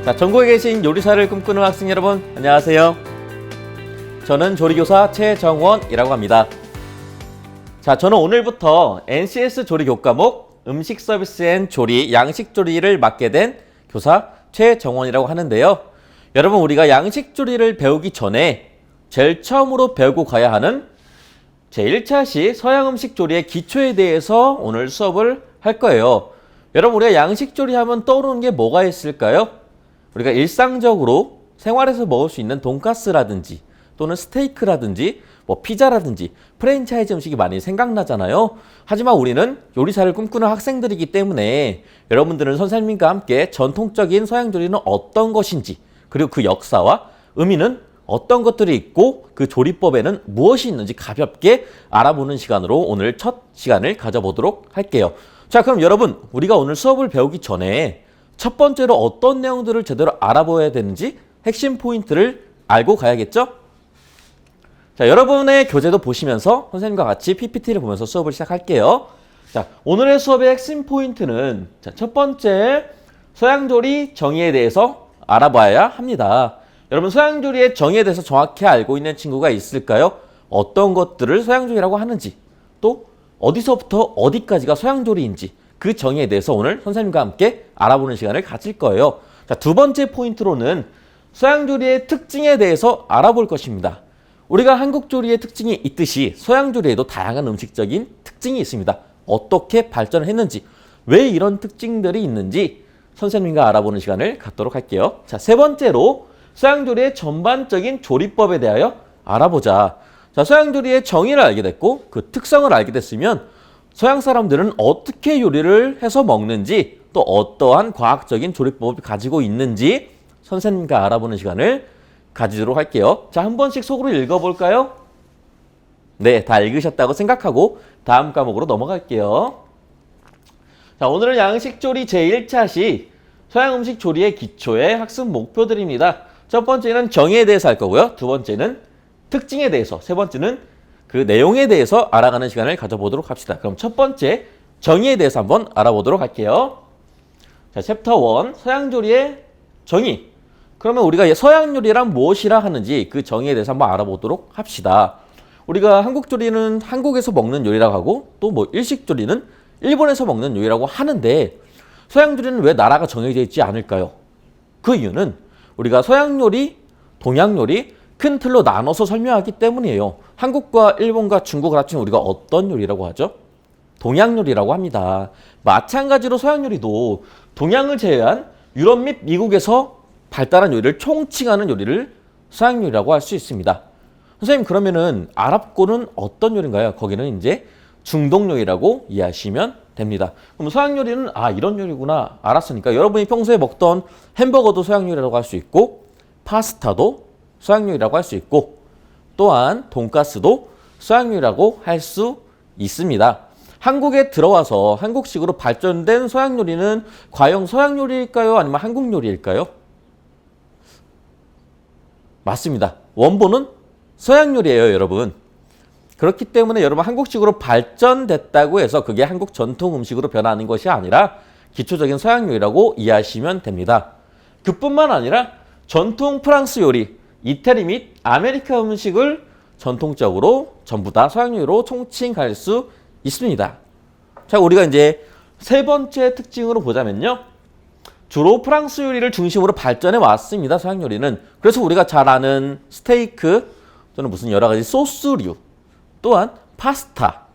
자, 전국에 계신 요리사를 꿈꾸는 학생 여러분, 안녕하세요. 저는 조리교사 최정원이라고 합니다. 자, 저는 오늘부터 NCS 조리 교과목 음식 서비스 앤 조리, 양식 조리를 맡게 된 교사 최정원이라고 하는데요. 여러분, 우리가 양식 조리를 배우기 전에 제일 처음으로 배우고 가야 하는 제1차시 서양 음식 조리의 기초에 대해서 오늘 수업을 할 거예요. 여러분, 우리가 양식 조리하면 떠오르는 게 뭐가 있을까요? 우리가 일상적으로 생활에서 먹을 수 있는 돈가스라든지 또는 스테이크라든지 뭐 피자라든지 프랜차이즈 음식이 많이 생각나잖아요. 하지만 우리는 요리사를 꿈꾸는 학생들이기 때문에 여러분들은 선생님과 함께 전통적인 서양 조리는 어떤 것인지, 그리고 그 역사와 의미는 어떤 것들이 있고 그 조리법에는 무엇이 있는지 가볍게 알아보는 시간으로 오늘 첫 시간을 가져보도록 할게요. 자, 그럼 여러분, 우리가 오늘 수업을 배우기 전에 첫 번째로 어떤 내용들을 제대로 알아봐야 되는지 핵심 포인트를 알고 가야겠죠? 자, 여러분의 교재도 보시면서 선생님과 같이 PPT를 보면서 수업을 시작할게요. 자, 오늘의 수업의 핵심 포인트는 첫 번째, 서양조리 정의에 대해서 알아봐야 합니다. 여러분, 서양조리의 정의에 대해서 정확히 알고 있는 친구가 있을까요? 어떤 것들을 서양조리라고 하는지, 또 어디서부터 어디까지가 서양조리인지 그 정의에 대해서 오늘 선생님과 함께 알아보는 시간을 가질 거예요. 자, 두 번째 포인트로는 서양조리의 특징에 대해서 알아볼 것입니다. 우리가 한국조리의 특징이 있듯이 서양조리에도 다양한 음식적인 특징이 있습니다. 어떻게 발전을 했는지, 왜 이런 특징들이 있는지 선생님과 알아보는 시간을 갖도록 할게요. 자, 세 번째로 서양조리의 전반적인 조리법에 대하여 알아보자. 자, 서양조리의 정의를 알게 됐고 그 특성을 알게 됐으면 서양 사람들은 어떻게 요리를 해서 먹는지, 또 어떠한 과학적인 조리법을 가지고 있는지 선생님과 알아보는 시간을 가지도록 할게요. 자, 한 번씩 속으로 읽어볼까요? 네, 다 읽으셨다고 생각하고 다음 과목으로 넘어갈게요. 자, 오늘은 양식조리 제1차시 서양 음식 조리의 기초의 학습 목표들입니다. 첫 번째는 정의에 대해서 할 거고요. 두 번째는 특징에 대해서, 세 번째는 그 내용에 대해서 알아가는 시간을 가져보도록 합시다. 그럼 첫 번째, 정의에 대해서 한번 알아보도록 할게요. 자, 챕터 1, 서양조리의 정의. 그러면 우리가 서양 요리란 무엇이라 하는지 그 정의에 대해서 한번 알아보도록 합시다. 우리가 한국 조리는 한국에서 먹는 요리라고 하고, 또 뭐 일식 조리는 일본에서 먹는 요리라고 하는데 서양 조리는 왜 나라가 정해져 있지 않을까요? 그 이유는 우리가 서양 요리, 동양 요리 큰 틀로 나눠서 설명하기 때문이에요. 한국과 일본과 중국을 합치면 우리가 어떤 요리라고 하죠? 동양 요리라고 합니다. 마찬가지로 서양 요리도 동양을 제외한 유럽 및 미국에서 발달한 요리를 총칭하는 요리를 서양 요리라고 할 수 있습니다. 선생님, 그러면은 아랍권은 어떤 요리인가요? 거기는 이제 중동 요리라고 이해하시면 됩니다. 그럼 서양 요리는 이런 요리구나 알았으니까 여러분이 평소에 먹던 햄버거도 서양 요리라고 할 수 있고, 파스타도 서양 요리라고 할 수 있고, 또한 돈가스도 서양 요리라고 할 수 있습니다. 한국에 들어와서 한국식으로 발전된 서양 요리는 과연 서양 요리일까요? 아니면 한국 요리일까요? 맞습니다. 원본은 서양 요리예요, 여러분. 그렇기 때문에 여러분, 한국식으로 발전됐다고 해서 그게 한국 전통 음식으로 변하는 것이 아니라 기초적인 서양 요리라고 이해하시면 됩니다. 그뿐만 아니라 전통 프랑스 요리, 이태리 및 아메리카 음식을 전통적으로 전부 다 서양 요리로 총칭할 수 있습니다. 자, 우리가 이제 세 번째 특징으로 보자면요. 주로 프랑스 요리를 중심으로 발전해 왔습니다, 서양 요리는. 그래서 우리가 잘 아는 스테이크 또는 무슨 여러 가지 소스류, 또한 파스타,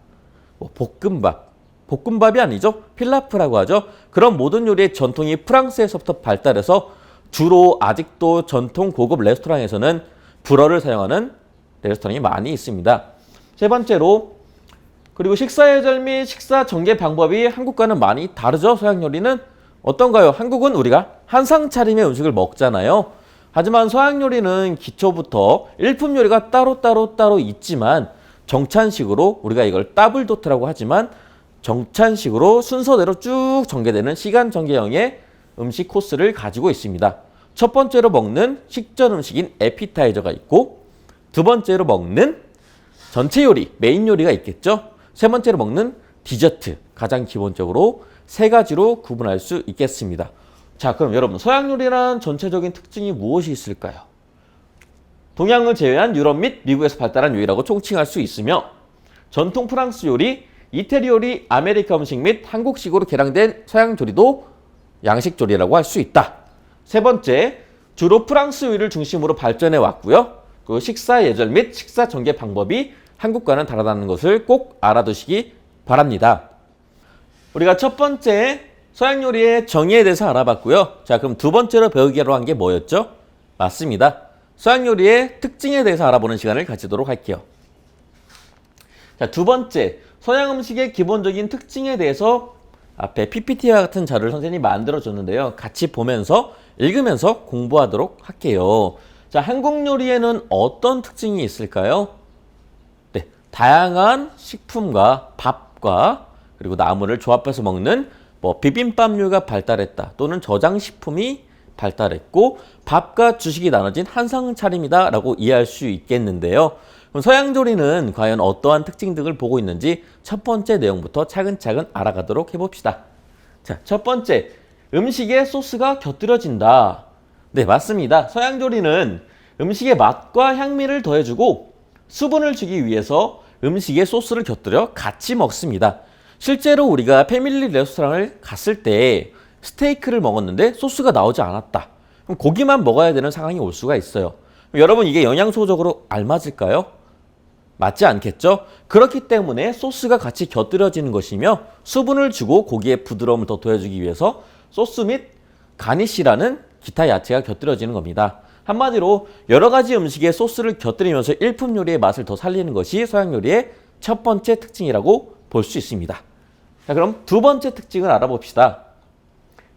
볶음밥이 아니죠. 필라프라고 하죠. 그런 모든 요리의 전통이 프랑스에서부터 발달해서 주로 아직도 전통 고급 레스토랑에서는 불어를 사용하는 레스토랑이 많이 있습니다. 세 번째로, 그리고 식사 예절 및 식사 전개 방법이 한국과는 많이 다르죠. 서양 요리는 어떤가요? 한국은 우리가 한상 차림의 음식을 먹잖아요. 하지만 서양 요리는 기초부터 일품 요리가 따로 있지만 정찬식으로, 우리가 이걸 따블도트라고 하지만 정찬식으로 순서대로 쭉 전개되는 시간 전개형의 음식 코스를 가지고 있습니다. 첫 번째로 먹는 식전 음식인 에피타이저가 있고, 두 번째로 먹는 전체 요리, 메인 요리가 있겠죠. 세 번째로 먹는 디저트, 가장 기본적으로 세 가지로 구분할 수 있겠습니다. 자, 그럼 여러분 서양 요리란 전체적인 특징이 무엇이 있을까요? 동양을 제외한 유럽 및 미국에서 발달한 요리라고 총칭할 수 있으며 전통 프랑스 요리, 이태리 요리, 아메리카 음식 및 한국식으로 개량된 서양 조리도 양식 조리라고 할 수 있다. 세 번째, 주로 프랑스 요리를 중심으로 발전해 왔고요. 그 식사 예절 및 식사 전개 방법이 한국과는 다르다는 것을 꼭 알아두시기 바랍니다. 우리가 첫 번째 서양 요리의 정의에 대해서 알아봤고요. 자, 그럼 두 번째로 배우기로 한 게 뭐였죠? 맞습니다. 서양 요리의 특징에 대해서 알아보는 시간을 가지도록 할게요. 자, 두 번째, 서양 음식의 기본적인 특징에 대해서 앞에 PPT와 같은 자료를 선생님이 만들어줬는데요. 같이 보면서 읽으면서 공부하도록 할게요. 자, 한국 요리에는 어떤 특징이 있을까요? 네, 다양한 식품과 밥과 그리고 나물을 조합해서 먹는 비빔밥류가 발달했다. 또는 저장식품이 발달했고 밥과 주식이 나눠진 한상 차림이다 라고 이해할 수 있겠는데요. 그럼 서양 조리는 과연 어떠한 특징 등을 보고 있는지 첫 번째 내용부터 차근차근 알아가도록 해봅시다. 자, 첫 번째, 음식에 소스가 곁들여진다. 네, 맞습니다. 서양 조리는 음식의 맛과 향미를 더해주고 수분을 주기 위해서 음식에 소스를 곁들여 같이 먹습니다. 실제로 우리가 패밀리 레스토랑을 갔을 때 스테이크를 먹었는데 소스가 나오지 않았다. 그럼 고기만 먹어야 되는 상황이 올 수가 있어요. 여러분, 이게 영양소적으로 알맞을까요? 맞지 않겠죠? 그렇기 때문에 소스가 같이 곁들여지는 것이며 수분을 주고 고기의 부드러움을 더 더해주기 위해서 소스 및 가니쉬라는 기타 야채가 곁들여지는 겁니다. 한마디로 여러 가지 음식에 소스를 곁들이면서 일품 요리의 맛을 더 살리는 것이 서양 요리의 첫 번째 특징이라고 볼 수 있습니다. 자, 그럼 두 번째 특징을 알아봅시다.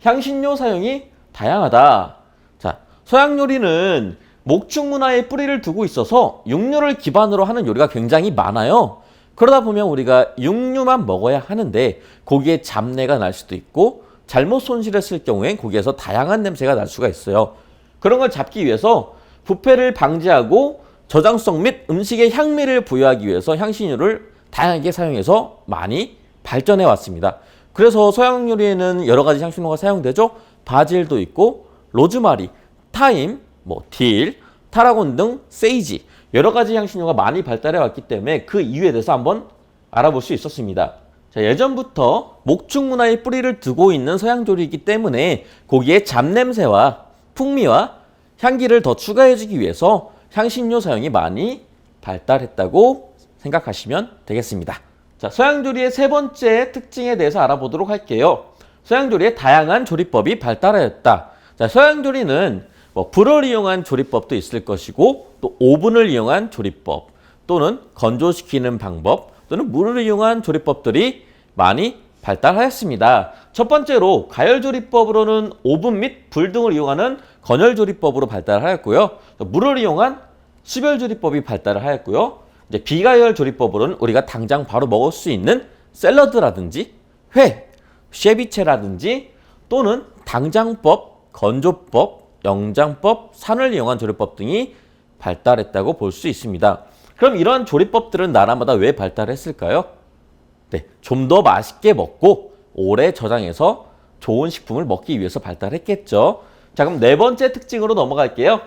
향신료 사용이 다양하다. 자, 서양 요리는 목축 문화에 뿌리를 두고 있어서 육류를 기반으로 하는 요리가 굉장히 많아요. 그러다 보면 우리가 육류만 먹어야 하는데 고기에 잡내가 날 수도 있고 잘못 손질했을 경우엔 고기에서 다양한 냄새가 날 수가 있어요. 그런 걸 잡기 위해서 부패를 방지하고 저장성 및 음식의 향미를 부여하기 위해서 향신료를 다양하게 사용해서 많이 발전해 왔습니다. 그래서 서양 요리에는 여러 가지 향신료가 사용되죠. 바질도 있고 로즈마리, 타임, 딜, 타라곤 등 세이지 여러 가지 향신료가 많이 발달해 왔기 때문에 그 이유에 대해서 한번 알아볼 수 있었습니다. 자, 예전부터 목축 문화에 뿌리를 두고 있는 서양 조리이기 때문에 고기의 잡냄새와 풍미와 향기를 더 추가해주기 위해서 향신료 사용이 많이 발달했다고 생각하시면 되겠습니다. 자, 서양 조리의 세 번째 특징에 대해서 알아보도록 할게요. 서양 조리의 다양한 조리법이 발달하였다. 자, 서양 조리는 불을 이용한 조리법도 있을 것이고 또 오븐을 이용한 조리법 또는 건조시키는 방법 또는 물을 이용한 조리법들이 많이 발달하였습니다. 첫 번째로 가열조리법으로는 오븐 및 불 등을 이용하는 건열조리법으로 발달하였고요. 물을 이용한 수별조리법이 발달을 하였고요. 이제 비가열조리법으로는 우리가 당장 바로 먹을 수 있는 샐러드라든지 회, 쉐비체라든지 또는 당장법, 건조법, 영장법, 산을 이용한 조리법 등이 발달했다고 볼 수 있습니다. 그럼 이러한 조리법들은 나라마다 왜 발달했을까요? 네, 좀 더 맛있게 먹고 오래 저장해서 좋은 식품을 먹기 위해서 발달했겠죠. 자, 그럼 네 번째 특징으로 넘어갈게요.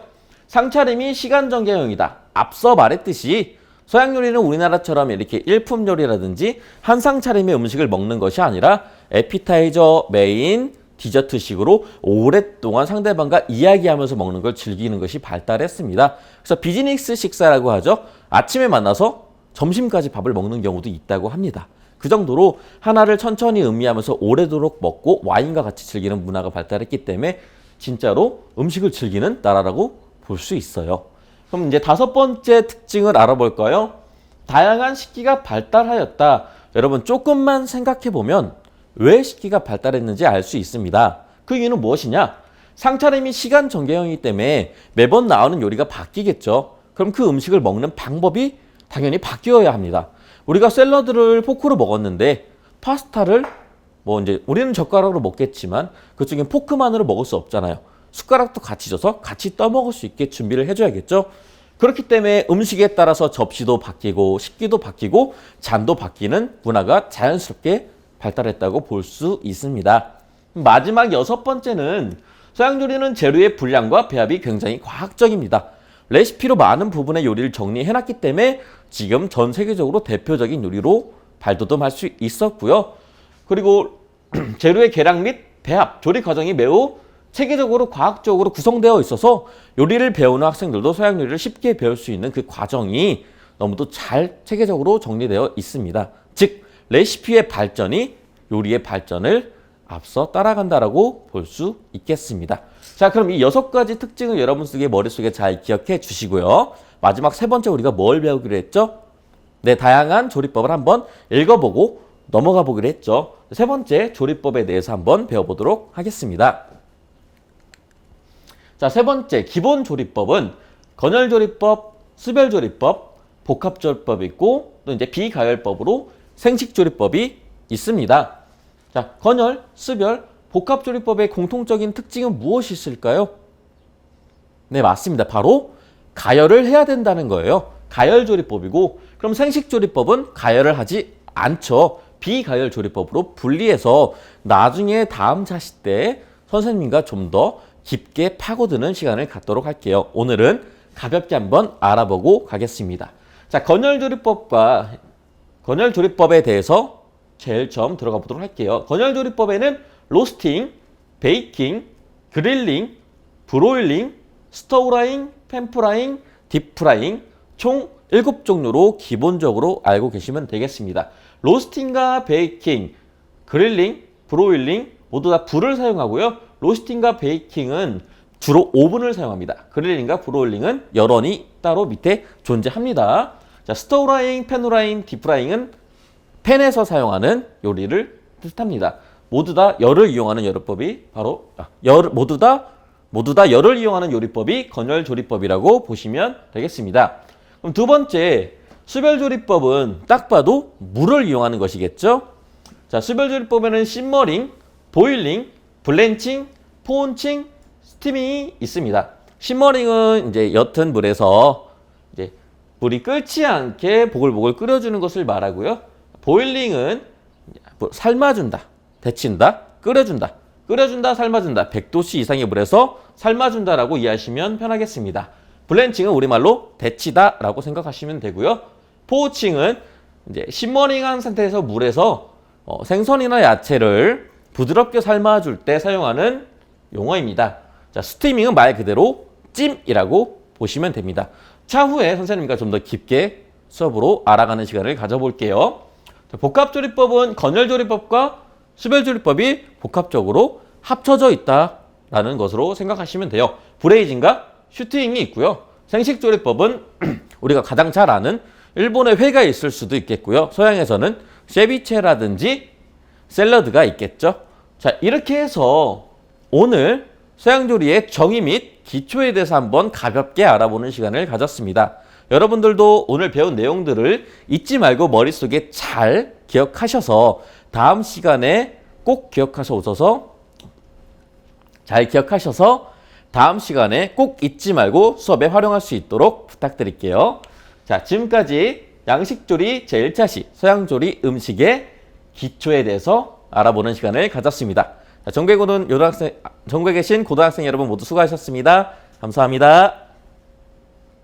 상차림이 시간정개형이다. 앞서 말했듯이 서양 요리는 우리나라처럼 이렇게 일품 요리라든지 한상 차림의 음식을 먹는 것이 아니라 에피타이저, 메인, 디저트식으로 오랫동안 상대방과 이야기하면서 먹는 걸 즐기는 것이 발달했습니다. 그래서 비즈니스 식사라고 하죠. 아침에 만나서 점심까지 밥을 먹는 경우도 있다고 합니다. 그 정도로 하나를 천천히 음미하면서 오래도록 먹고 와인과 같이 즐기는 문화가 발달했기 때문에 진짜로 음식을 즐기는 나라라고 볼 수 있어요. 그럼 이제 다섯 번째 특징을 알아볼까요? 다양한 식기가 발달하였다. 여러분 조금만 생각해보면 왜 식기가 발달했는지 알 수 있습니다. 그 이유는 무엇이냐? 상차림이 시간 전개형이기 때문에 매번 나오는 요리가 바뀌겠죠. 그럼 그 음식을 먹는 방법이 당연히 바뀌어야 합니다. 우리가 샐러드를 포크로 먹었는데 파스타를 이제 우리는 젓가락으로 먹겠지만 그중엔 포크만으로 먹을 수 없잖아요. 숟가락도 같이 줘서 같이 떠먹을 수 있게 준비를 해줘야겠죠. 그렇기 때문에 음식에 따라서 접시도 바뀌고 식기도 바뀌고 잔도 바뀌는 문화가 자연스럽게 발달했다고 볼 수 있습니다. 마지막 6번째는 서양조리는 재료의 분량과 배합이 굉장히 과학적입니다. 레시피로 많은 부분의 요리를 정리해놨기 때문에 지금 전 세계적으로 대표적인 요리로 발돋움할 수 있었고요. 그리고 재료의 계량 및 배합, 조리 과정이 매우 체계적으로 과학적으로 구성되어 있어서 요리를 배우는 학생들도 서양 요리를 쉽게 배울 수 있는 그 과정이 너무도 잘 체계적으로 정리되어 있습니다. 즉 레시피의 발전이 요리의 발전을 앞서 따라간다라고 볼 수 있겠습니다. 자, 그럼 이 6가지 특징을 여러분들의 머릿속에 잘 기억해 주시고요. 마지막 3번째 우리가 뭘 배우기로 했죠? 네, 다양한 조리법을 한번 읽어보고 넘어가 보기로 했죠. 3번째 조리법에 대해서 한번 배워보도록 하겠습니다. 자, 3번째 기본 조리법은 건열조리법, 수별조리법, 복합조리법이 있고 또 이제 비가열법으로 생식조리법이 있습니다. 자, 건열, 수별, 복합조리법의 공통적인 특징은 무엇이 있을까요? 네, 맞습니다. 바로 가열을 해야 된다는 거예요. 가열조리법이고 그럼 생식조리법은 가열을 하지 않죠. 비가열조리법으로 분리해서 나중에 다음 자시 때 선생님과 좀 더 깊게 파고드는 시간을 갖도록 할게요. 오늘은 가볍게 한번 알아보고 가겠습니다. 자, 건열조리법에 대해서 제일 처음 들어가 보도록 할게요. 건열조리법에는 로스팅, 베이킹, 그릴링, 브로일링, 스토우라잉, 팬프라잉, 딥프라잉 총 7종류로 기본적으로 알고 계시면 되겠습니다. 로스팅과 베이킹, 그릴링, 브로일링 모두 다 불을 사용하고요. 로스팅과 베이킹은 주로 오븐을 사용합니다. 그릴링과 브로일링은 열원이 따로 밑에 존재합니다. 자, 스토우라잉, 팬프라잉, 딥프라잉은 팬에서 사용하는 요리를 뜻합니다. 모두 다 열을 이용하는 요리법이 바로 모두 다 열을 이용하는 요리법이 건열조리법이라고 보시면 되겠습니다. 그럼 두 번째 수별조리법은 딱 봐도 물을 이용하는 것이겠죠. 자, 수별조리법에는 시머링, 보일링, 블렌칭, 포온칭, 스티밍이 있습니다. 시머링은 이제 옅은 물에서 이제 물이 끓지 않게 보글보글 끓여주는 것을 말하고요. 보일링은 삶아준다, 데친다, 끓여준다, 삶아준다, 100도씨 이상의 물에서 삶아준다라고 이해하시면 편하겠습니다. 블렌칭은 우리말로 데치다라고 생각하시면 되고요. 포우칭은 이제 시머링한 상태에서 물에서 생선이나 야채를 부드럽게 삶아줄 때 사용하는 용어입니다. 자, 스티밍은 말 그대로 찜이라고 보시면 됩니다. 차후에 선생님과 좀 더 깊게 수업으로 알아가는 시간을 가져볼게요. 자, 복합조리법은 건열조리법과 수별조리법이 복합적으로 합쳐져 있다라는 것으로 생각하시면 돼요. 브레이징과 슈팅이 있고요. 생식조리법은 우리가 가장 잘 아는 일본의 회가 있을 수도 있겠고요. 서양에서는 세비체라든지 샐러드가 있겠죠. 자, 이렇게 해서 오늘 서양조리의 정의 및 기초에 대해서 한번 가볍게 알아보는 시간을 가졌습니다. 여러분들도 오늘 배운 내용들을 잊지 말고 머릿속에 잘 기억하셔서 다음 시간에 꼭 기억하셔서 다음 시간에 꼭 잊지 말고 수업에 활용할 수 있도록 부탁드릴게요. 자, 지금까지 양식조리 제1차시 서양조리 음식의 기초에 대해서 알아보는 시간을 가졌습니다. 전국에 계신 고등학생 여러분 모두 수고하셨습니다. 감사합니다.